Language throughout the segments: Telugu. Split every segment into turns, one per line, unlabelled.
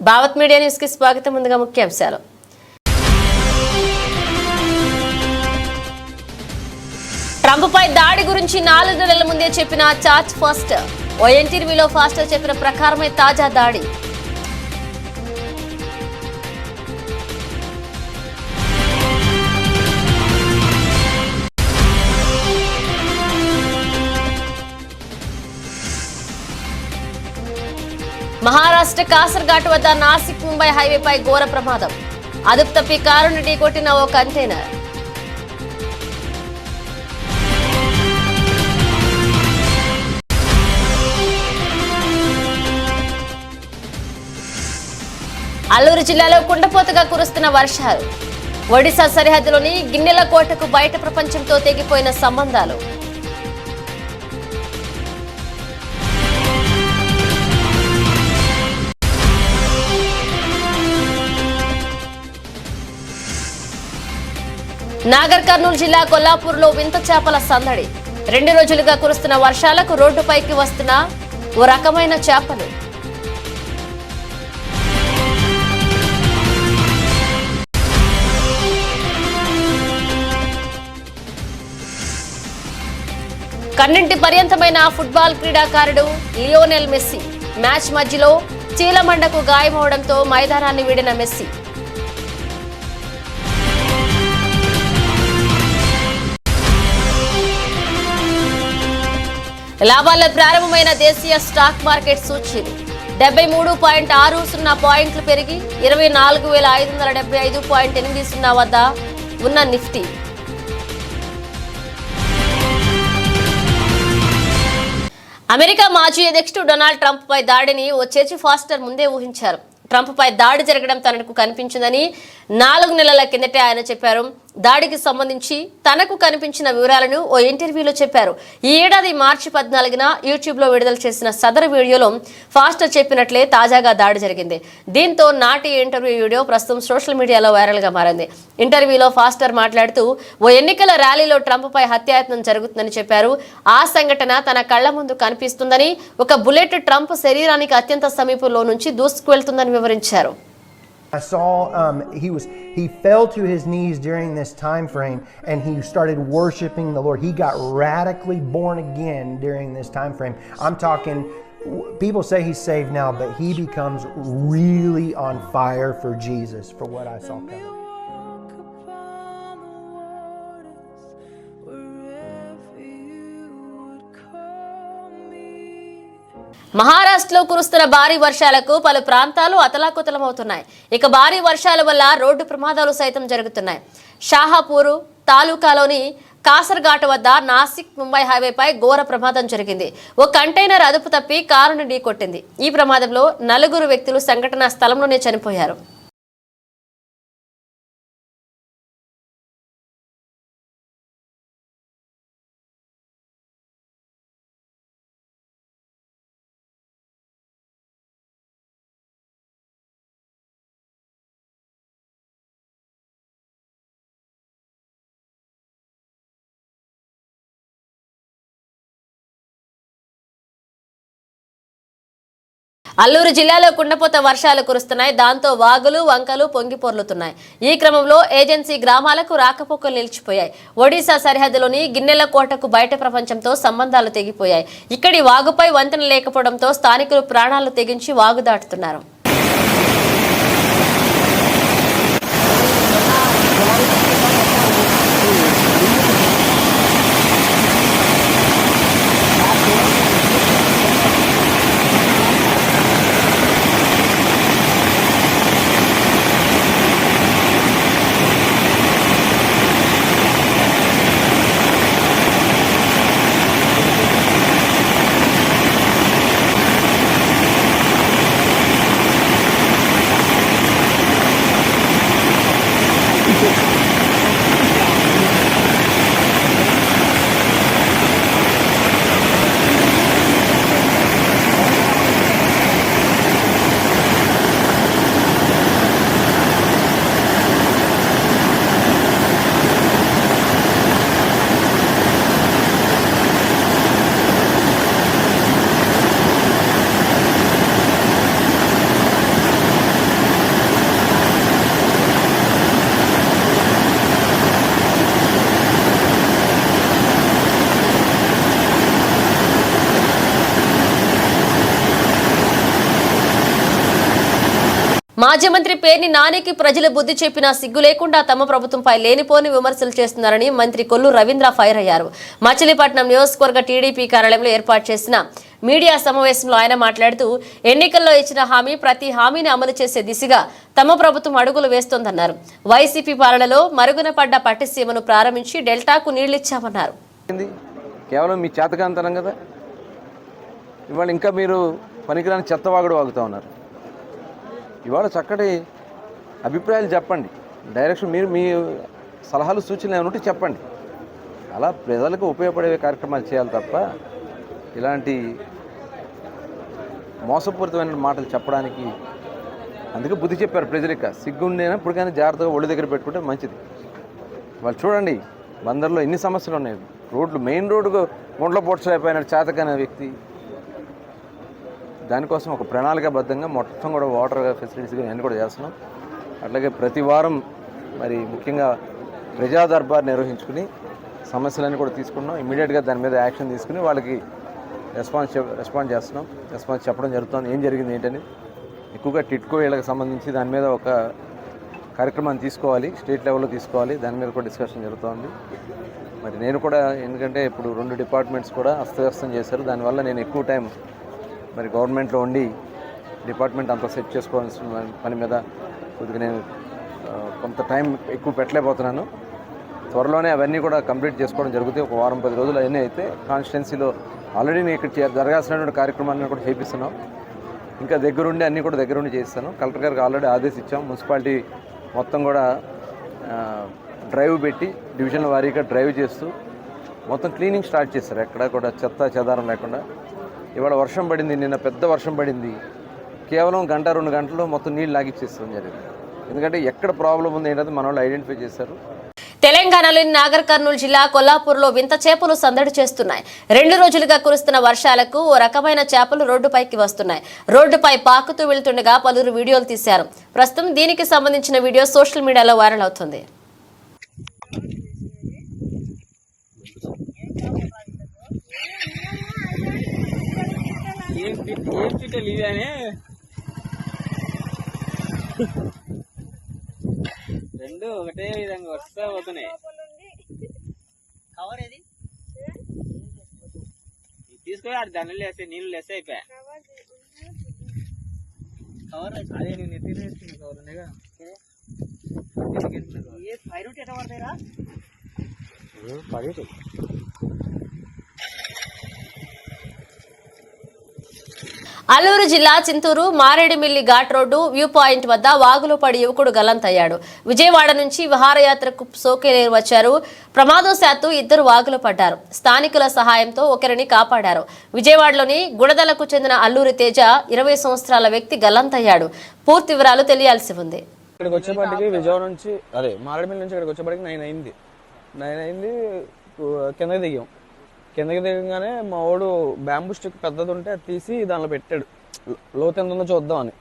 భావత్ మీడియా న్యూస్ కి స్వాగతం. ముందుగా ముఖ్యాంశాలు. ట్రంప్ పై దాడి గురించి 4 నెలల ముందే చెప్పిన చార్జ్ ఫాస్టర్. ఓ ఇంటర్వ్యూలో ఫాస్టర్ చెప్పిన ప్రకారమే తాజా దాడి. మహారాష్ట్ర కాసర్ఘాట్ వద్ద నాసిక్ ముంబై హైవేపై ఘోర ప్రమాదం. అదుపు తప్పి కారును ఢీకొట్టిన ఓ కంటైనర్. అల్లూరు జిల్లాలో కుండపోతగా కురుస్తున్న వర్షాలు. ఒడిశా సరిహద్దులోని గిన్నెల కోటకు బయట ప్రపంచంతో తెగిపోయిన సంబంధాలు. నాగర్ కర్నూలు జిల్లా కొల్లాపూర్లో వింత చేపల సందడి. 2 రోజులుగా కురుస్తున్న వర్షాలకు రోడ్డుపైకి వస్తున్న ఓ రకమైన చేపలు. కన్నింటి పర్యంతమైన ఫుట్బాల్ క్రీడాకారుడు లియోనెల్ మెస్సీ మ్యాచ్ మధ్యలో చీలమండకు గాయమవడంతో మైదానాన్ని వీడిన మెస్సీ. లాభాల్లో ప్రారంభమైన దేశీయ స్టాక్ మార్కెట్ సూచీలు 73.60 పాయింట్లు పెరిగి 24,575.80 వద్ద ఉన్న నిఫ్టీ అమెరికా మాజీ అధ్యక్షుడు డొనాల్డ్ ట్రంప్ పై దాడిని ఓ చర్చి ఫాస్టర్ ముందే ఊహించారు. ట్రంప్ పై దాడి జరగడం తనకు కనిపించిందని 4 నెలల కిందటే ఆయన చెప్పారు. దాడికి సంబంధించి తనకు కనిపించిన వివరాలను ఓ ఇంటర్వ్యూలో చెప్పారు. ఈ ఏడాది మార్చి 14న యూట్యూబ్లో విడుదల చేసిన సదరు వీడియోలో ఫాస్టర్ చెప్పినట్లే తాజాగా దాడి జరిగింది. దీంతో నాటి ఇంటర్వ్యూ వీడియో ప్రస్తుతం సోషల్ మీడియాలో వైరల్గా మారింది. ఇంటర్వ్యూలో ఫాస్టర్ మాట్లాడుతూ ఓ ఎన్నికల ర్యాలీలో ట్రంప్ పై హత్యాయత్నం జరుగుతుందని చెప్పారు. ఆ సంఘటన తన కళ్ల ముందు కనిపిస్తుందని, ఒక బుల్లెట్ ట్రంప్ శరీరానికి అత్యంత సమీపంలో నుంచి దూసుకువెళ్తుందని వివరించారు.
I saw he fell to his knees during this time frame and he started worshiping the Lord. He got radically born again during this time frame. I'm talking, people say he's saved now, but he becomes really on fire for Jesus for what I saw coming.
మహారాష్ట్రలో కురుస్తున్న భారీ వర్షాలకు పలు ప్రాంతాలు అతలాకుతలమవుతున్నాయి. ఇక భారీ వర్షాల వల్ల రోడ్డు ప్రమాదాలు సైతం జరుగుతున్నాయి. షాహాపూర్ తాలూకాలోని కాసర్ఘాట్ వద్ద నాసిక్ ముంబై హైవేపై ఘోర ప్రమాదం జరిగింది. ఓ కంటైనర్ అదుపు తప్పి కారును ఢీకొట్టింది. ఈ ప్రమాదంలో 4 వ్యక్తులు సంఘటనా స్థలంలోనే చనిపోయారు. అల్లూరు జిల్లాలో కుండపోత వర్షాలు కురుస్తున్నాయి. దాంతో వాగులు వంకలు పొంగి పొర్లుతున్నాయి. ఈ క్రమంలో ఏజెన్సీ గ్రామాలకు రాకపోకలు నిలిచిపోయాయి. ఒడిశా సరిహద్దులోని గిన్నెల కోటకు బయట ప్రపంచంతో సంబంధాలు తెగిపోయాయి. ఇక్కడి వాగుపై వంతెన లేకపోవడంతో స్థానికులు ప్రాణాలు తెగించి వాగు దాటుతున్నారు. మాజీ మంత్రి పేర్ని నానికి ప్రజలు బుద్ధి చెప్పినా సిగ్గు లేకుండా తమ ప్రభుత్వంపై లేనిపోని విమర్శలు చేస్తున్నారని మంత్రి కొల్లు రవీంద్ర ఫైర్ అయ్యారు. మచిలీపట్నం నియోజకవర్గ టీడీపీ కార్యాలయంలో ఏర్పాటు చేసిన మీడియా సమావేశంలో ఆయన మాట్లాడుతూ ఎన్నికల్లో ఇచ్చిన హామీ ప్రతి హామీని అమలు చేసే దిశగా తమ ప్రభుత్వం అడుగులు వేస్తోందన్నారు. వైసీపీ పాలనలో మరుగున పడ్డ పట్టిసీమను ప్రారంభించి డెల్టాకు నీళ్లిచ్చామన్నారు.
కేవలం మీ చేతకాంతనం కదా, ఇవాళ ఇంకా మీరు పనికిరాని చెత్తవాగుడు వాగుతూ ఉన్నారు. ఇవాళ చక్కటి అభిప్రాయాలు చెప్పండి, డైరెక్షన్ మీరు మీ సలహాలు సూచనలు ఏమైనా ఉంటే చెప్పండి. అలా ప్రజలకు ఉపయోగపడే కార్యక్రమాలు చేయాలి తప్ప ఇలాంటి మోసపూరితమైన మాటలు చెప్పడానికి అందుకే బుద్ధి చెప్పారు ప్రజలకి. సిగ్గుండేనా ఇప్పుడు కానీ జాగ్రత్తగా ఒళ్ళు దగ్గర పెట్టుకుంటే మంచిది. వాళ్ళు చూడండి బందర్లో ఎన్ని సమస్యలు ఉన్నాయి. రోడ్లు మెయిన్ రోడ్డుకు గుండ్ల పోడ్చలేకపోయినాడు చేతకైన వ్యక్తి. దానికోసం ఒక ప్రణాళికాబద్ధంగా మొత్తం కూడా వాటర్ ఫెసిలిటీస్ అన్నీ కూడా చేస్తున్నాం. అట్లాగే ప్రతి వారం మరి ముఖ్యంగా ప్రజా దర్బార్ నిర్వహించుకుని సమస్యలన్నీ కూడా తీసుకున్నాం. ఇమీడియట్గా దాని మీద యాక్షన్ తీసుకుని వాళ్ళకి రెస్పాన్స్ చేస్తున్నాం. రెస్పాన్స్ చెప్పడం జరుగుతుంది ఏం జరిగింది ఏంటని. ఎక్కువగా టిట్కో వీళ్ళకి సంబంధించి దాని మీద ఒక కార్యక్రమాన్ని తీసుకోవాలి, స్టేట్ లెవెల్లో తీసుకోవాలి. దాని మీద కూడా డిస్కషన్ జరుగుతుంది. మరి నేను కూడా ఎందుకంటే ఇప్పుడు 2 డిపార్ట్మెంట్స్ కూడా అస్తవ్యస్తం చేశారు. దానివల్ల నేను ఎక్కువ టైం మరి గవర్నమెంట్లో ఉండి డిపార్ట్మెంట్ అంతా సెట్ చేసుకోవాల్సిన పని మీద కొద్దిగా నేను కొంత టైం ఎక్కువ పెట్టలేకపోతున్నాను. త్వరలోనే అవన్నీ కూడా కంప్లీట్ చేసుకోవడం జరుగుతాయి. ఒక వారం 10 రోజులు అవన్నీ అయితే కాన్స్టిట్యున్సీలో ఆల్రెడీ నేను ఇక్కడ జరగాల్సినటువంటి కార్యక్రమాన్ని కూడా చేపిస్తున్నాం. ఇంకా దగ్గరుండి అన్నీ కూడా దగ్గరుండి చేస్తాను. కలెక్టర్ గారికి ఆల్రెడీ ఆదేశించాం. మున్సిపాలిటీ మొత్తం కూడా డ్రైవ్ పెట్టి డివిజన్ల వారీగా డ్రైవ్ చేస్తూ మొత్తం క్లీనింగ్ స్టార్ట్ చేస్తారు. ఎక్కడ కూడా చెత్త చెదారం లేకుండా. ఇవాళ వర్షం పడింది, నిన్న పెద్ద వర్షం పడింది. కేవలం 1-2 గంటల్లో మొత్తం నీళ్ళు లాగిచ్చేస్తాం జరిగింది. ఎందుకంటే ఎక్కడ ప్రాబ్లం ఉంది ఏంటంటే మన వాళ్ళు ఐడెంటిఫై చేశారు.
తెలంగాణలోని నాగర్ కర్నూలు జిల్లా కొల్లాపూర్లో వింత చేపలు సందడి చేస్తున్నాయి. 2 రోజులుగా కురుస్తున్న వర్షాలకు ఓ రకమైన చేపలు రోడ్డుపైకి వస్తున్నాయి. రోడ్డుపై పాకుతూ వెళ్తుండగా పలువురు వీడియోలు తీశారు. ప్రస్తుతం దీనికి సంబంధించిన వీడియో సోషల్ మీడియాలో వైరల్ అవుతుంది.
రెండు ఒకటే విధంగా వస్తా పోతున్నాయి. కవర్ ఏది తీసుకొని ఆడు దండలు వేస్తే నీళ్ళు వేస్తే అయిపోయా. కవర్ అదే నేను ఎత్తి వేసుకున్నా కవర్ ఉన్నాయిగా. ఏ పైరుట్ ఎట్లా పడతాయిరా పడేటి.
అల్లూరు జిల్లా Chintur Maredumilli ghat road view point వద్ద వాగులో పడి యువకుడు గల్లంతయ్యాడు. విజయవాడ నుంచి విహారయాత్రకు సోకేలేరు వచ్చారు. ప్రమాదవశాత్తు 2 వాగులో పడ్డారు. స్థానికుల సహాయంతో ఒకరిని కాపాడారు. విజయవాడలోని గుణదలకు చెందిన అల్లూరి తేజ 20 సంవత్సరాల వ్యక్తి గల్లంతయ్యాడు. పూర్తి వివరాలు తెలియాల్సి ఉంది.
ఇక్కడికి వచ్చేపాటికి విజయవాడ నుంచి మారేడుమిల్లి నుంచి ఇక్కడికి వచ్చేపాటికి 9 అయింది. కిందకి దిగాం. కిందకి దిగగానే మా వాడు బ్యాంబూ స్టిక్ పెద్దది ఉంటే అది తీసి దానిలో పెట్టాడు. లోతు ఎంత ఉందో చూద్దామని.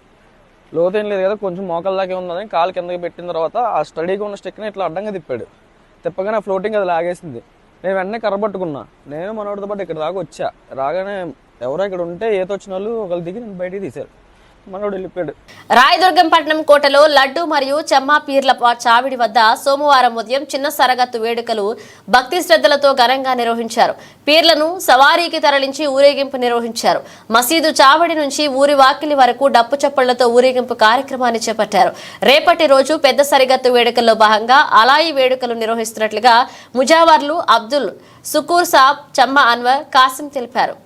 లోతు ఏం లేదు కదా, కొంచెం మోకాల దాకా ఉందని కాలు కిందకి పెట్టిన తర్వాత ఆ స్టడీగా ఉన్న స్టిక్ని ఇట్లా అడ్డంగా తిప్పాడు. తిప్పగానే ఫ్లోటింగ్ అది లాగేసింది. నేను వెంటనే కర్ర పట్టుకున్నా. నేను మనోడితో పాటు ఇక్కడ దాకా వచ్చా. రాగానే ఎవరో ఇక్కడ ఉంటే ఈత వచ్చిన వాళ్ళు ఒకళ్ళు దిగి నేను బయటికి తీశారు. మనోడు వెళ్ళిపోయాడు.
రాయదుర్గంపట్నం కోటలో లడ్డు మరియు చెమ్మా పీర్ల చావిడి వద్ద సోమవారం ఉదయం చిన్న సరగత్తు వేడుకలు భక్తి శ్రద్ధలతో ఘనంగా నిర్వహించారు. పీర్లను సవారీకి తరలించి ఊరేగింపు నిర్వహించారు. మసీదు చావిడి నుంచి ఊరి వాకిలి వరకు డప్పు చప్పళ్లతో ఊరేగింపు కార్యక్రమాన్ని చేపట్టారు. రేపటి రోజు పెద్ద సరిగత్తు వేడుకల్లో భాగంగా అలాయి వేడుకలు నిర్వహిస్తున్నట్లుగా ముజావర్లు అబ్దుల్ సుకూర్ సాబ్, చమ్మా అన్వర్, కాసిం తెలిపారు.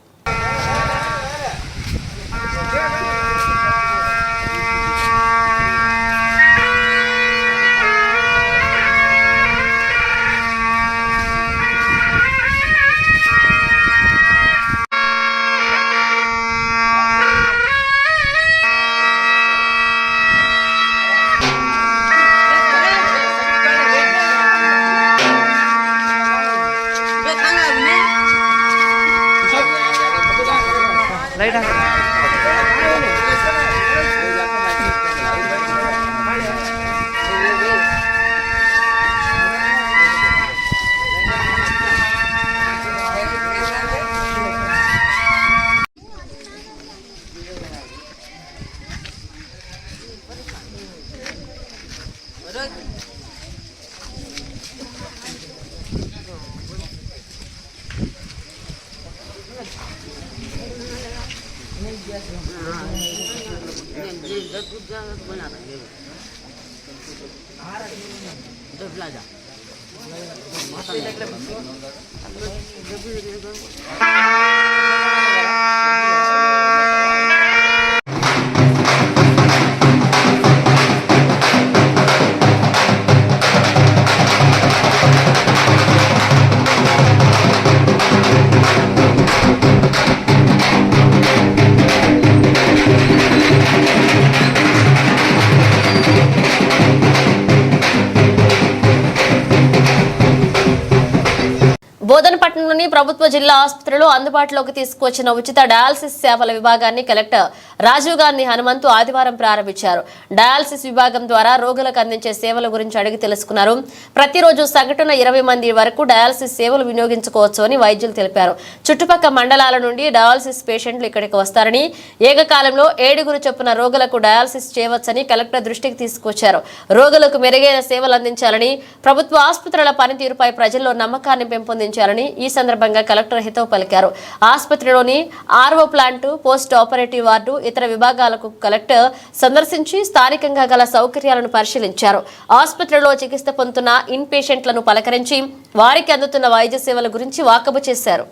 బోధనపట్నంలోని ప్రభుత్వ జిల్లా ఆసుపత్రిలో అందుబాటులోకి తీసుకువచ్చిన ఉచిత డయాలసిస్ సేవల విభాగాన్ని కలెక్టర్ రాజీవ్ గాంధీ హనుమంతు ఆదివారం ప్రారంభించారు. డయాలసిస్ విభాగం ద్వారా రోగులకు అందించే సేవల గురించి అడిగి తెలుసుకున్నారు. ప్రతిరోజు సగటున 20 మంది వరకు డయాలసిస్ సేవలు వినియోగించుకోవచ్చు అని వైద్యులు తెలిపారు. చుట్టుపక్కల మండలాల నుండి డయాలసిస్ పేషెంట్లు ఇక్కడికి వస్తారని, ఏకకాలంలో 7 చొప్పున రోగులకు డయాలసిస్ చేయవచ్చని కలెక్టర్ దృష్టికి తీసుకొచ్చారు. రోగులకు మెరుగైన సేవలు అందించాలని, ప్రభుత్వ ఆసుపత్రుల పనితీరుపై ప్రజల్లో నమ్మకాన్ని పెంపొందించారు. ఈ సందర్భంగా కలెక్టర్ హితవు పలికారు. ఆసుపత్రిలోని RO plant, post operative ward, ఇతర విభాగాలకు కలెక్టర్ సందర్శించి స్థానికంగా గల సౌకర్యాలను పరిశీలించారు. ఆసుపత్రిలో చికిత్స పొందుతున్న ఇన్ పేషెంట్లను పలకరించి వారికి అందుతున్న వైద్య సేవల గురించి వాకబు చేశారు.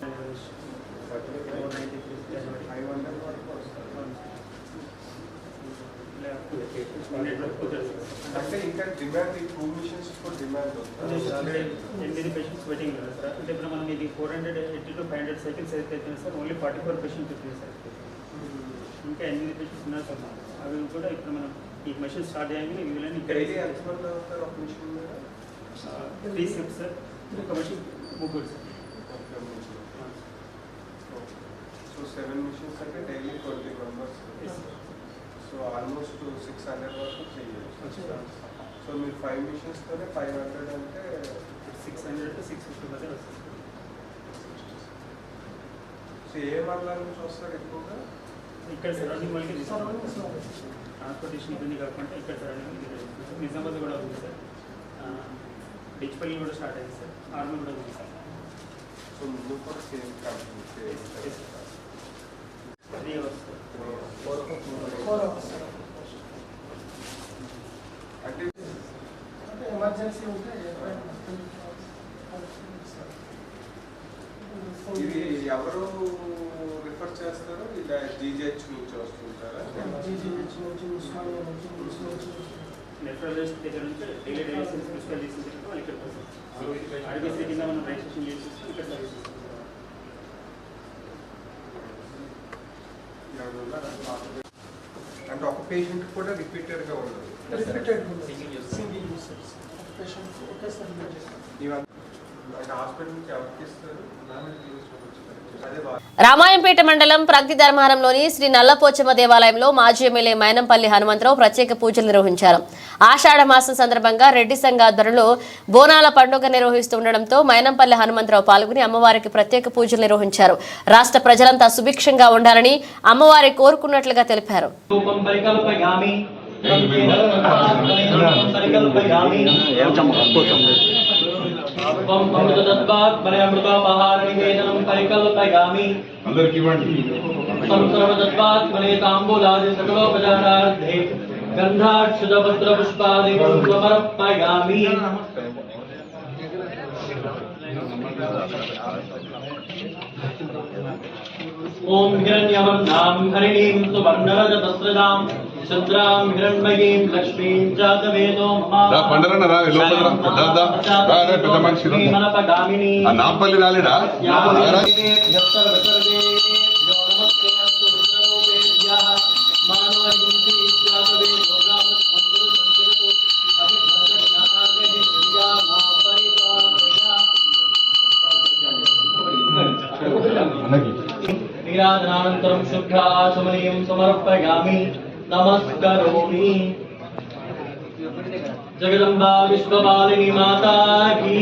వెయిటింగ్ లేదు సార్. అంటే ఇప్పుడు మనం ఇది 480 to 500 సైకిల్స్ అయితే సార్ ఓన్లీ 44 పేషెంట్స్ వచ్చింది సార్. ఇంకా 8 పేషెంట్స్ ఉన్నారు సార్. అవి కూడా ఇప్పుడు మనం ఈ మెషిన్ స్టార్ట్ చేయగానే వీళ్ళని 3 షిఫ్ట్స్ సార్. ఒక మెషిన్ 3 సార్.
So 7 machines అంటే daily 20 members. So almost 600 వరకు చేయాలి. సో మీరు 5 machines తోనే 500 అంటే
600 to 650 వస్తుంది.
సో ఏ మండలం నుంచి వస్తారు ఎక్కువగా?
ఇక్కడ సరౌండింగ్ వాళ్ళకి ట్రాన్స్పోర్టేషన్ ఇబ్బంది కాకుండా ఇక్కడ సరౌండింగ్ నిజామాబాద్ కూడా ఉంది సార్. డిచ్పల్లి కూడా స్టార్ట్ అయింది సార్. ఆర్మీ కూడా ఉంది సార్.
సో ముందు కూడా same company
3 hours sir.
4 hours అంటే
ఎమర్జెన్సీ ఉంటే
ఇది ఎవరు రిఫర్ చేస్తారు? ఇలా జీజీహెచ్ నుంచి వస్తుంటారా?
నెఫ్రాలజిస్ట్ దగ్గర నుంచి డైలీ డయాలసిస్ ప్రిస్క్రైబ్ చేసిన తర్వాత వాళ్ళు ఇక్కడికి వస్తారు. ఆర్బీసీ కింద మనం రిజిస్ట్రేషన్ చేసేసి ఇక్కడ సర్వీసెస్
అంటే ఒక పేషెంట్ కూడా రిపీటెడ్గా ఉండదు. అంటే హాస్పిటల్ నుంచి ఎవరికి ఇస్తారు?
రామాయంపేట మండలం ప్రగతి ధర్మారంలోని శ్రీ నల్లపోచమ్మ దేవాలయంలో మాజీ ఎమ్మెల్యే మైనంపల్లి హనుమంతరావు ప్రత్యేక పూజలు నిర్వహించారు. ఆషాఢ మాసం సందర్భంగా రెడ్డి సంఘ ఆధ్వర్యంలో బోనాల పండుగ నిర్వహిస్తుండటంతో మైనంపల్లి హనుమంతరావు పాల్గొని అమ్మవారికి ప్రత్యేక పూజలు నిర్వహించారు. రాష్ట్ర ప్రజలంతా సుభిక్షంగా ఉండాలని అమ్మవారి కోరుకున్నట్లుగా తెలిపారు.
ओम हिरण्यवर्णां हरिणीं सुवर्णरजतस्रजां चन्द्रां हिरण्मयीं लक्ष्मीं जातवेदो महा
पंडरना रा लोपल रा रे पेद्द मनिषि रा
मनपगामिनी
आ नांपल्ली रालेडा
नीराजनानन्तरं शुद्धाचमनीयं समर्पयामि नमस्करोमि जगदम्बा विश्वपालिनी माता की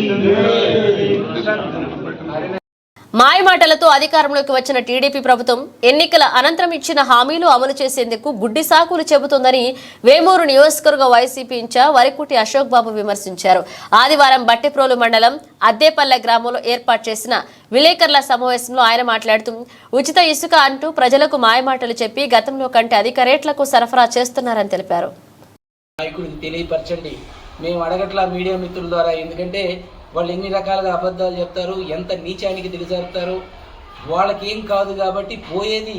మాయమాటలతో అధికారంలోకి వచ్చిన టీడీపీ ప్రభుత్వం ఎన్నికల అనంతరం ఇచ్చిన హామీలు అమలు చేసేందుకు గుడ్డి సాకులు చెబుతోందని వేమూరు నియోజకవర్గ వైసీపీ ఇన్ఛార్జ్ వరికుటి అశోక్ బాబు విమర్శించారు. ఆదివారం బట్టిప్రోలు మండలం అద్దేపల్లె గ్రామంలో ఏర్పాటు చేసిన విలేకరుల సమావేశంలో ఆయన మాట్లాడుతూ ఉచిత ఇసుక అంటూ ప్రజలకు మాయమాటలు చెప్పి గతంలో కంటే అధిక రేట్లకు సరఫరా చేస్తున్నారని తెలిపారు.
నాయకుడికి తెలియపరచండి, మేము అడగట్లా మీడియా మిత్రుల ద్వారా. ఎందుకంటే వాళ్ళు ఎన్ని రకాలుగా అబద్ధాలు చెప్తారు, ఎంత నీచానికి దిగజారుతారు, వాళ్ళకి ఏం కాదు. కాబట్టి పోయేది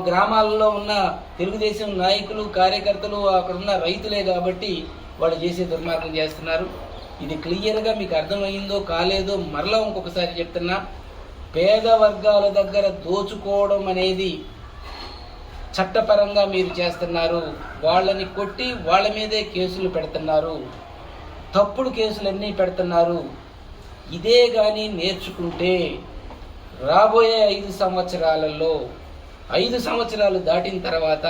గ్రామాలలో ఉన్న తెలుగుదేశం నాయకులు, కార్యకర్తలు, అక్కడ ఉన్న రైతులే. కాబట్టి వాళ్ళు చేసే దుర్మార్గం చేస్తున్నారు. ఇది క్లియర్గా మీకు అర్థమైందో కాలేదో మరలా ఇంకొకసారి చెప్తున్నా, పేద వర్గాల దగ్గర దోచుకోవడం అనేది చట్టపరంగా మీరు చేస్తున్నారు. వాళ్ళని కొట్టి వాళ్ళ మీదే కేసులు పెడుతున్నారు, తప్పుడు కేసులన్నీ పెడుతున్నారు. ఇదే కానీ నేర్చుకుంటే రాబోయే 5 సంవత్సరాలలో 5 సంవత్సరాలు దాటిన తర్వాత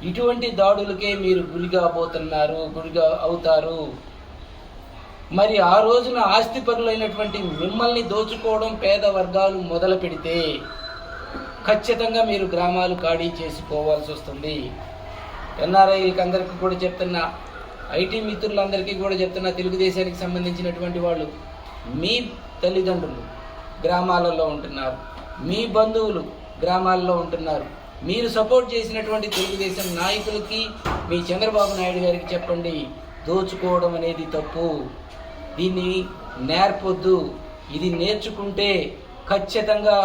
ఇటువంటి దాడులకే మీరు గురిగా అవుతారు. మరి ఆ రోజున ఆస్తిపరులైనటువంటి మిమ్మల్ని దోచుకోవడం పేద వర్గాలు మొదలు పెడితే ఖచ్చితంగా మీరు గ్రామాలు ఖాళీ చేసుకోవాల్సి వస్తుంది. ఎన్ఆర్ఐలకి అందరికీ కూడా చెప్తున్నా, ఐటీ మిత్రులందరికీ కూడా చెప్తున్నా, తెలుగుదేశానికి సంబంధించినటువంటి వాళ్ళు మీ తల్లిదండ్రులు గ్రామాలలో ఉంటున్నారు, మీ బంధువులు గ్రామాల్లో ఉంటున్నారు. మీరు సపోర్ట్ చేసినటువంటి తెలుగుదేశం నాయకులకి, మీ చంద్రబాబు నాయుడు గారికి చెప్పండి, దోచుకోవడం అనేది తప్పు, దీన్ని నేర్పొద్దు. ఇది నేర్చుకుంటే ఖచ్చితంగా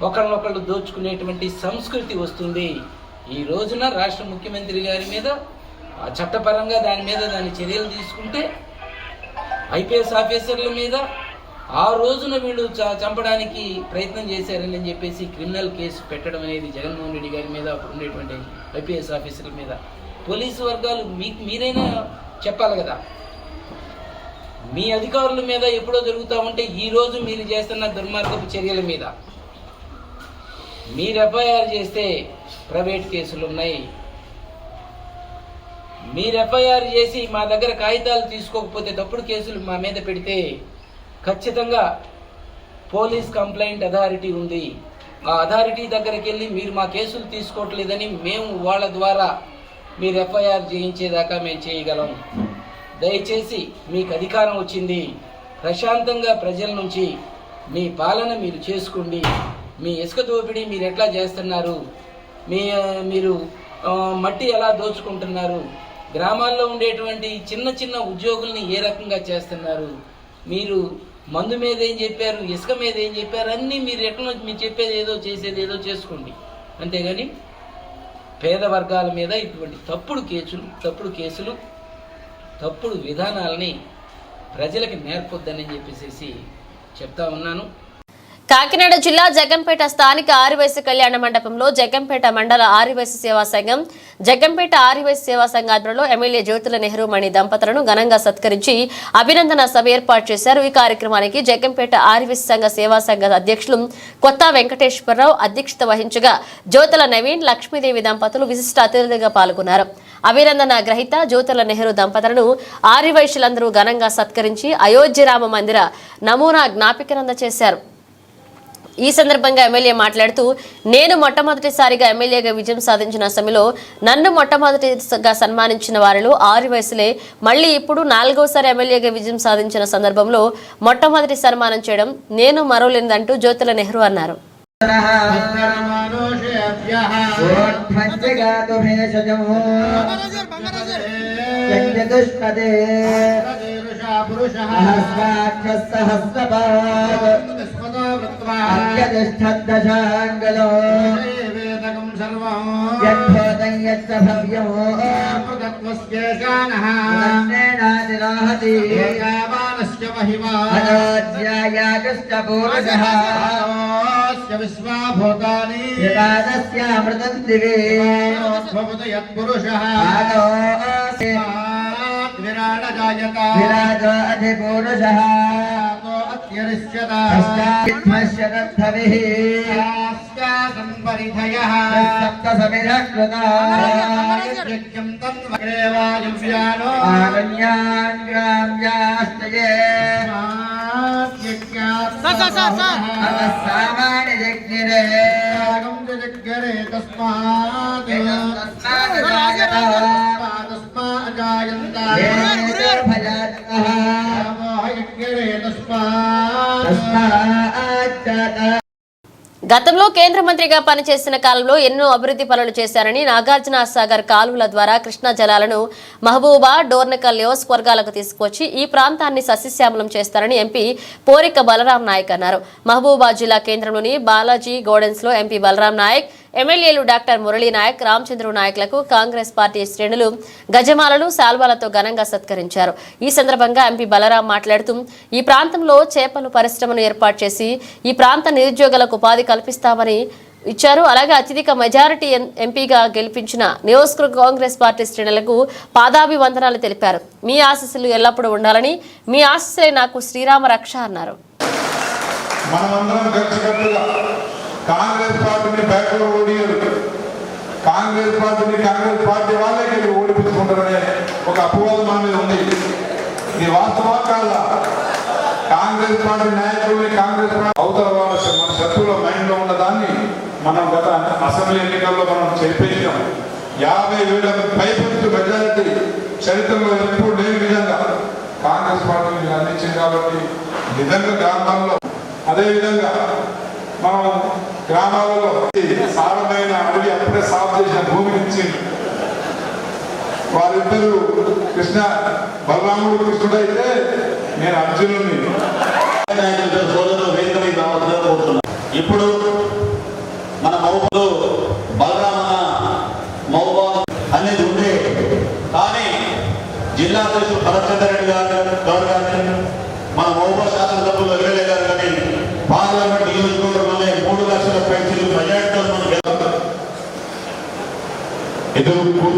ఒకళ్ళనొకళ్ళు దోచుకునేటువంటి సంస్కృతి వస్తుంది. ఈ రోజున రాష్ట్ర ముఖ్యమంత్రి గారి మీద చట్టపరంగా దాని చర్యలు తీసుకుంటే ఐపీఎస్ ఆఫీసర్ల మీద ఆ రోజున వీళ్ళు చంపడానికి ప్రయత్నం చేశారని చెప్పేసి క్రిమినల్ కేసు పెట్టడం అనేది జగన్మోహన్ రెడ్డి గారి మీద, అప్పుడు ఉండేటువంటి ఐపీఎస్ ఆఫీసర్ల మీద పోలీసు వర్గాలు మీరైనా చెప్పాలి కదా. మీ అధికారుల మీద ఎప్పుడో జరుగుతూ ఉంటే ఈ రోజు మీరు చేస్తున్న దుర్మార్గపు చర్యల మీద మీరు ఎఫ్ఐఆర్ చేస్తే ప్రైవేట్ కేసులు ఉన్నాయి. మీరు ఎఫ్ఐఆర్ చేసి మా దగ్గర కాగితాలు తీసుకోకపోతే తప్పుడు కేసులు మా మీద పెడితే ఖచ్చితంగా పోలీస్ కంప్లైంట్ అథారిటీ ఉంది. ఆ అథారిటీ దగ్గరికి వెళ్ళి మీరు మా కేసులు తీసుకోవట్లేదని మేము వాళ్ళ ద్వారా మీరు ఎఫ్ఐఆర్ చేయించేదాకా మేము చేయగలం. దయచేసి మీకు అధికారం వచ్చింది, ప్రశాంతంగా ప్రజల నుంచి మీ పాలన మీరు చేసుకోండి. మీ ఇసుక దోపిడీ మీరు ఎట్లా చేస్తున్నారు, మీరు మట్టి ఎలా దోచుకుంటున్నారు, గ్రామాల్లో ఉండేటువంటి చిన్న చిన్న ఉద్యోగుల్ని ఏ రకంగా చేస్తున్నారు, మీరు మందు మీద ఏం చెప్పారు, ఇసుక మీద ఏం చెప్పారు, అన్నీ మీరు ఎట్లా మీరు చెప్పేది ఏదో చేసేది ఏదో చేసుకోండి. అంతేగాని పేద వర్గాల మీద ఇటువంటి తప్పుడు కేసులు తప్పుడు విధానాలని ప్రజలకు నేర్పొద్దని చెప్పేసి చెప్తా ఉన్నాను.
కాకినాడ జిల్లా జగ్గంపేట స్థానిక ఆర్యవైశ్య కళ్యాణ మండపంలో జగ్గంపేట మండల ఆర్యవైశ్య సేవా సంఘం, జగ్గంపేట ఆర్యవైశ్య సేవా సంఘ ఆధ్వర్యంలో ఎమ్మెల్యే జ్యోతుల నెహ్రూ మణి దంపతులను ఘనంగా సత్కరించి అభినందన సభ ఏర్పాటు చేశారు. ఈ కార్యక్రమానికి జగ్గంపేట ఆర్యవైశ్య సంఘ సేవా సంఘ అధ్యక్షులు కొత్త వెంకటేశ్వరరావు అధ్యక్షత వహించగా జ్యోతుల నవీన్, లక్ష్మీదేవి దంపతులు విశిష్ట అతిథులుగా పాల్గొన్నారు. అభినందన గ్రహీత జ్యోతుల నెహ్రూ దంపతులను ఆర్యవైశ్యులందరూ ఘనంగా సత్కరించి అయోధ్య రామ మందిర నమూనా జ్ఞాపికను అందజేశారు. ఈ సందర్భంగా ఎమ్మెల్యే మాట్లాడుతూ, నేను మొట్టమొదటిసారిగా ఎమ్మెల్యేగా విజయం సాధించిన సమయంలో నన్ను మొట్టమొదటిగా సన్మానించిన వారిలో ఆర్యవైశ్యులే. మళ్లీ ఇప్పుడు 4వసారి ఎమ్మెల్యేగా విజయం సాధించిన సందర్భంలో మొట్టమొదటి సన్మానం చేయడం నేను మరోలేదంటూ జ్యోతుల నెహ్రూ అన్నారు.
అత్యధిష్ఠద్దశాంగలో యద్భూతం యచ్చ భవ్యమో అయోధ్యాయాగశ్చ పూరుషః విశ్వాభూతాని యదాదస్యామృతం దివే యత్పురుషః విరాజో అధిపురుషః అవస్సామాని జగ్నిరే
జగ్రే తస్మాత్
గతంలో కేంద్ర మంత్రిగా పనిచేసిన కాలంలో ఎన్నో అభివృద్ధి పనులు చేశారని నాగార్జున సాగర్ కాలువల ద్వారా కృష్ణా జలాలను మహబూబా డోర్నకల్ నియోజకవర్గాలకు తీసుకొచ్చి ఈ ప్రాంతాన్ని సస్యశ్యామలం చేస్తారని ఎంపీ పోరిక బలరాం నాయక్ అన్నారు. మహబూబా జిల్లా కేంద్రంలోని బాలాజీ గోడెన్స్ లో ఎంపీ బలరాం నాయక్, ఎమ్మెల్యేలు డాక్టర్ మురళీ నాయక్, రామచంద్ర నాయక్లకు కాంగ్రెస్ పార్టీ శ్రేణులు గజమాలలు, శాల్వాలతో ఘనంగా సత్కరించారు. ఈ సందర్భంగా ఎంపీ బలరాం మాట్లాడుతూ ఈ ప్రాంతంలో చేపలు పరిశ్రమను ఏర్పాటు చేసి ఈ ప్రాంత నిరుద్యోగులకు ఉపాధి కల్పిస్తామని ఇచ్చారు. అలాగే అత్యధిక మెజారిటీ ఎంపీగా గెలిపించిన నియోజకవర్గ కాంగ్రెస్ పార్టీ శ్రేణులకు పాదాభివందనాలు తెలిపారు. మీ ఆశీస్సులు ఎల్లప్పుడూ ఉండాలని, మీ ఆశీస్సులే నాకు శ్రీరామ రక్ష అన్నారు.
కాంగ్రెస్ పార్టీని బ్యాక్వర్డ్ ఓడియరు, కాంగ్రెస్ పార్టీ వాళ్ళే ఓడిపించుకుంటారనే ఒక అపవాదం మన మీద ఉంది. ఇది వాస్తవా కాదా? కాంగ్రెస్ పార్టీ నాయకుల్ని కాంగ్రెస్ అవతల మన శత్రువుల మైండ్ లో ఉన్న దాన్ని మనం గత అసెంబ్లీ ఎన్నికల్లో మనం చెప్పేసాం. 50,000 పైపెత్తు మెజారిటీ చరిత్రలో ఎప్పుడు లేని విధంగా కాంగ్రెస్ పార్టీ అందించింది. కాబట్టి నిజంగా గ్రామాల్లో అదేవిధంగా మనం గ్రామాలలో సారమైన అడవి అప్పుడే సాగు చేసిన భూమిని ఇచ్చింది. వారిద్దరూ బలరాముడు కృష్ణుడు అయితే నేను అర్జునుడిని.
ఇప్పుడు మన మహబూబు బలరామన్న మహబూబా అనేది ఉండే, కానీ జిల్లా అధ్యక్షుడు భరత్చంద్ర రెడ్డి గారు కానీ మన మహబూబా శాసనసభ్యులు ఎమ్మెల్యే గారు కానీ పార్లమెంట్ నియోజకవర్గంలోనే 3 లక్షల పెన్షన్లు మెజార్టీతో మనం ఎదురు
చూడండి. 1 2 3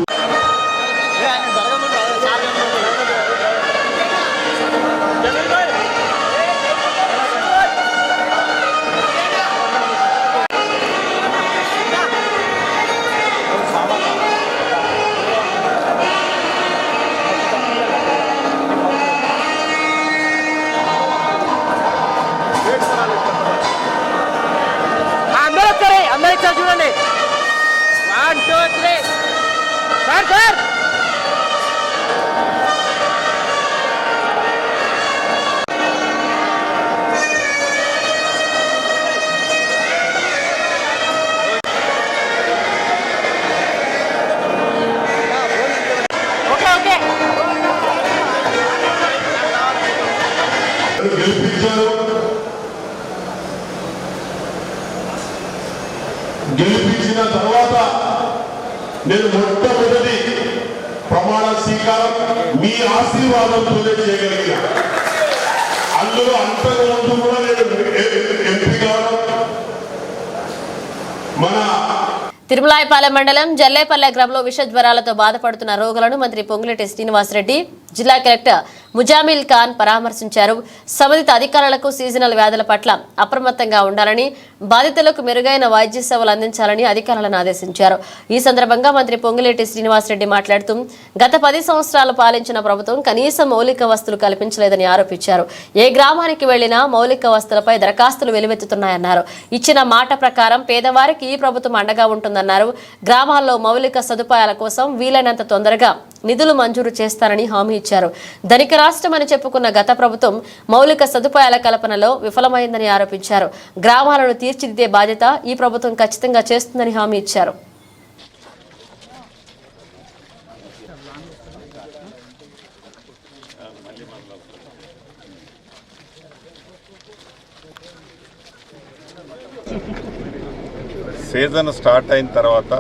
సార్
గెలిపించిన తర్వాత నేను మొట్టమొదటి ప్రమాణ స్వీకారం మీ ఆశీర్వాదంతోనే చేయగలిగిన. అందులో అంతకుముందు కూడా నేను ఎంపీ కావడం మన
తిరుమలాయపాలెం మండలం జల్లేపల్లె గ్రామంలో విష జ్వరాలతో బాధపడుతున్న రోగులను మంత్రి పొంగులేటి శ్రీనివాసరెడ్డి, జిల్లా కలెక్టర్ ముజామిల్ ఖాన్ పరామర్శించారు. సంబంధిత అధికారులకు సీజనల్ వ్యాధుల పట్ల అప్రమత్తంగా ఉండాలని, బాధితులకు మెరుగైన వైద్య సేవలు అందించాలని అధికారులను ఆదేశించారు. ఈ సందర్భంగా మంత్రి పొంగులేటి శ్రీనివాసరెడ్డి మాట్లాడుతూ గత 10 సంవత్సరాలు పాలించిన ప్రభుత్వం కనీస మౌలిక వస్తువులు కల్పించలేదని ఆరోపించారు. ఏ గ్రామానికి వెళ్లినా మౌలిక వస్తువులపై దరఖాస్తులు వెలువెత్తుతున్నాయన్నారు. ఇచ్చిన మాట ప్రకారం పేదవారికి ఈ ప్రభుత్వం అండగా ఉంటుందన్నారు. గ్రామాల్లో మౌలిక సదుపాయాల కోసం వీలైనంత తొందరగా నిధులు మంజూరు చేస్తారని హామీ ఇచ్చారు. ధనిక రాష్ట్రం అని చెప్పుకున్న గత ప్రభుత్వం మౌలిక సదుపాయాల కల్పనలో విఫలమైందని ఆరోపించారు. గ్రామాలను తీర్చిదిద్దే బాధ్యత ఈ ప్రభుత్వం ఖచ్చితంగా చేస్తుందని హామీ ఇచ్చారు.
సీజన్ స్టార్ట్ అయిన తర్వాత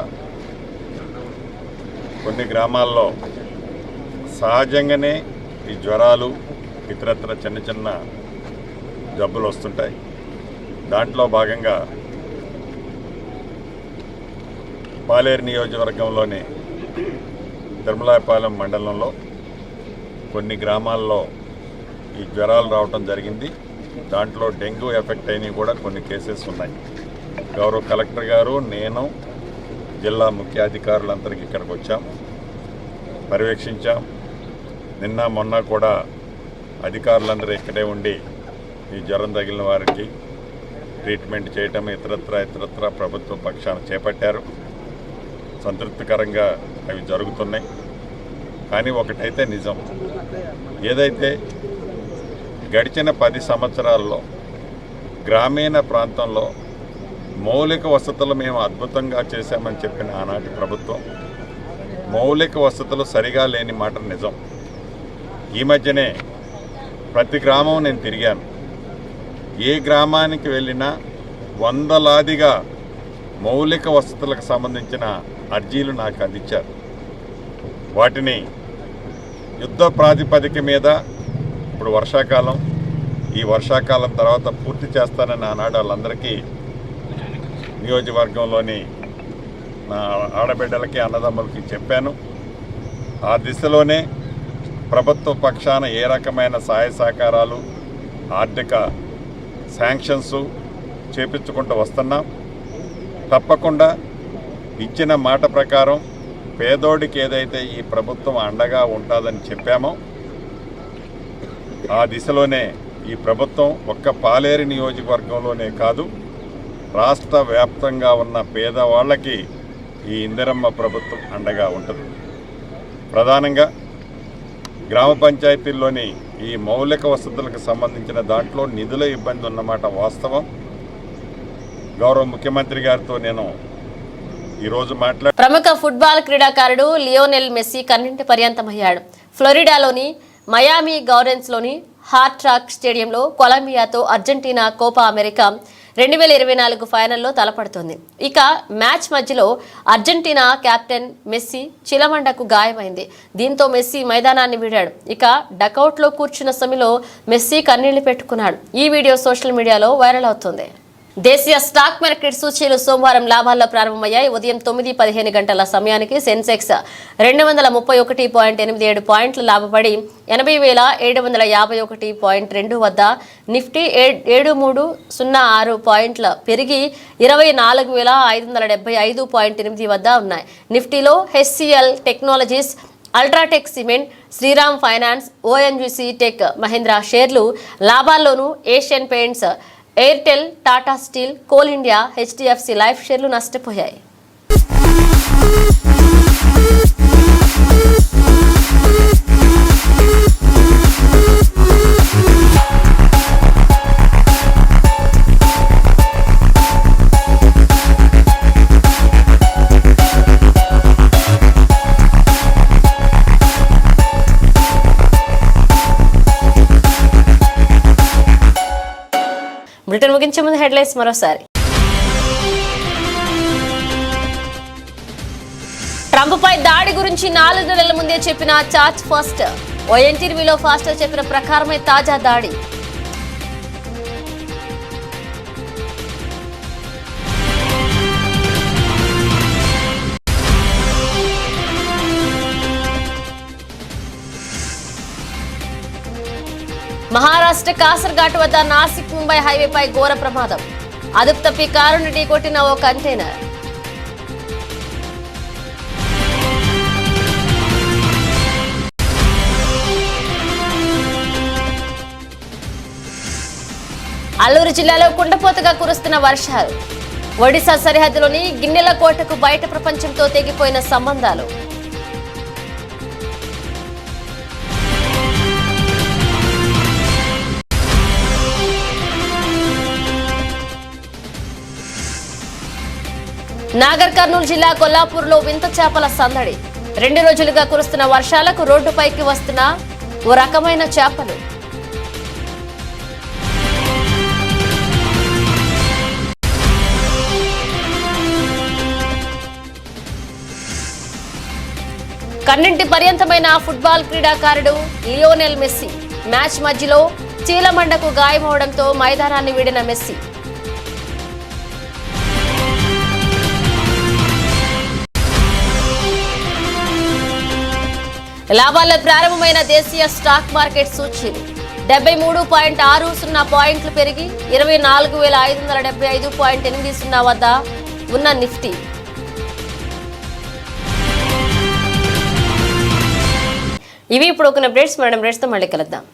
కొన్ని గ్రామాల్లో సహజంగానే ఈ జ్వరాలు ఇతరత్ర చిన్న చిన్న జబ్బులు వస్తుంటాయి. దాంట్లో భాగంగా పాలేరు నియోజకవర్గంలోని తిరుమలాయపాలెం మండలంలో కొన్ని గ్రామాల్లో ఈ జ్వరాలు రావటం జరిగింది. దాంట్లో డెంగ్యూ ఎఫెక్ట్ అయినవి కూడా కొన్ని కేసెస్ ఉన్నాయి. గౌరవ కలెక్టర్ గారు, నేను, జిల్లా ముఖ్యాధికారులందరికీ ఇక్కడికి వచ్చాం, పర్యవేక్షించాం. నిన్న మొన్న కూడా అధికారులందరూ ఇక్కడే ఉండి
ఈ జ్వరం తగిలిన వారికి ట్రీట్మెంట్ చేయటం ఇతరత్ర ప్రభుత్వ పక్షాన చేపట్టారు. సంతృప్తికరంగా అవి జరుగుతున్నాయి. కానీ ఒకటైతే నిజం, ఏదైతే గడిచిన 10 సంవత్సరాల్లో గ్రామీణ ప్రాంతంలో మౌలిక వసతులు మేము అద్భుతంగా చేశామని చెప్పిన ఆనాటి ప్రభుత్వం మౌలిక వసతులు సరిగా లేని మాట నిజం. ఈ మధ్యనే ప్రతి గ్రామం నేను తిరిగాను. ఏ గ్రామానికి వెళ్ళినా వందలాదిగా మౌలిక వసతులకు సంబంధించిన అర్జీలు నాకు అందించారు. వాటిని యుద్ధ ప్రాతిపదిక మీద ఇప్పుడు వర్షాకాలం, ఈ వర్షాకాలం తర్వాత పూర్తి చేస్తానని ఆనాడు వాళ్ళందరికీ నియోజకవర్గంలోని నా ఆడబిడ్డలకి అన్నదమ్ములకి చెప్పాను. ఆ దిశలోనే ప్రభుత్వ పక్షాన ఏ రకమైన సహాయ సహకారాలు, ఆర్థిక శాంక్షన్స్ చేపించుకుంటూ వస్తున్నాం. తప్పకుండా ఇచ్చిన మాట ప్రకారం పేదోడికి ఏదైతే ఈ ప్రభుత్వం అండగా ఉంటుందని చెప్పామో ఆ దిశలోనే ఈ ప్రభుత్వం ఒక్క పాలేరు నియోజకవర్గంలోనే కాదు, రాష్ట్ర వ్యాప్తంగా ఉన్న పేదవాళ్ళకి ఈ ఇందిరమ్మ ప్రభుత్వం అండగా ఉంటుంది. ప్రధానంగా గ్రామ పంచాయతీల్లోని ఈ మౌలిక వసతులకు సంబంధించిన దాంట్లో నిధుల ఇబ్బంది ఉన్నమాట వాస్తవం. గౌరవ ముఖ్యమంత్రి గారితో నేను ఈరోజు
ప్రముఖ ఫుట్బాల్ క్రీడాకారుడు లియోనెల్ మెస్సీ కన్నింటి పర్యంతమయ్యాడు. ఫ్లోరిడాలోని మయామి గౌరెన్స్లోని హార్డ్ రాక్ స్టేడియంలో కొలంబియాతో అర్జెంటీనా కోపా అమెరికా 2024 ఫైనల్లో తలపడుతుంది. ఇక మ్యాచ్ మధ్యలో అర్జెంటీనా కెప్టెన్ మెస్సీ చిలమండకు గాయమైంది. దీంతో మెస్సీ మైదానాన్ని వీడాడు. ఇక డకౌట్లో కూర్చున్న సమయంలో మెస్సీ కన్నీళ్లు పెట్టుకున్నాడు. ఈ వీడియో సోషల్ మీడియాలో వైరల్ అవుతుంది. దేశీయ స్టాక్ మార్కెట్ సూచీలు సోమవారం లాభాల్లో ప్రారంభమయ్యాయి. ఉదయం 9:15 గంటల సమయానికి సెన్సెక్స్ 231.87 పాయింట్లు లాభపడి 80,751.2 వద్ద, నిఫ్టీ 7306 పాయింట్ల పెరిగి 24,575.8 వద్ద ఉన్నాయి. నిఫ్టీలో HCL Technologies, UltraTech Cement, Shriram Finance, ONGC Tech Mahindra షేర్లు లాభాల్లోనూ Asian Paints, Airtel, Tata Steel, Coal India, HDFC Life షేర్లు నష్టపోయాయి. బ్రిటన్ ముగించే ముందు హెడ్లైన్స్ మరోసారి. ట్రంప్పై దాడి గురించి 4 నెలల ముందే చెప్పిన చార్జ్ ఫాస్టర్. ఓ ఇంటర్వ్యూలో ఫాస్టర్ చెప్పిన ప్రకారమే తాజా దాడి. మహారాష్ట్ర కాసర్ఘాట్ వద్ద నాసిక్ ముంబై హైవేపై ఘోర ప్రమాదం. అదుపు తప్పి కారును ఢీకొట్టిన ఓ కంటైనర్. అల్లూరు జిల్లాలో కుండపోతగా కురుస్తున్న వర్షాలు. ఒడిశా సరిహద్దులోని గిన్నెల కోటకు బయట ప్రపంచంతో తెగిపోయిన సంబంధాలు. నాగర్ కర్నూలు జిల్లా కొల్లాపూర్లో వింత చేపల సందడి. 2 రోజులుగా కురుస్తున్న వర్షాలకు రోడ్డుపైకి వస్తున్న ఓ రకమైన చేపలు. కన్నింటి పర్యంతమైన ఫుట్బాల్ క్రీడాకారుడు లియోనెల్ మెస్సీ మ్యాచ్ మధ్యలో చీలమండకు గాయమవడంతో మైదానాన్ని వీడిన మెస్సీ. లాభాల్లో ప్రారంభమైన దేశీయ స్టాక్ మార్కెట్ సూచీలు 73.60 పాయింట్లు పెరిగి 24,575.80 వద్ద ఉన్న నిఫ్టీ ఇవి ఇప్పుడు ఒక అప్డేట్స్. మేడం అప్డేట్స్తో మళ్ళీ కలుద్దాం.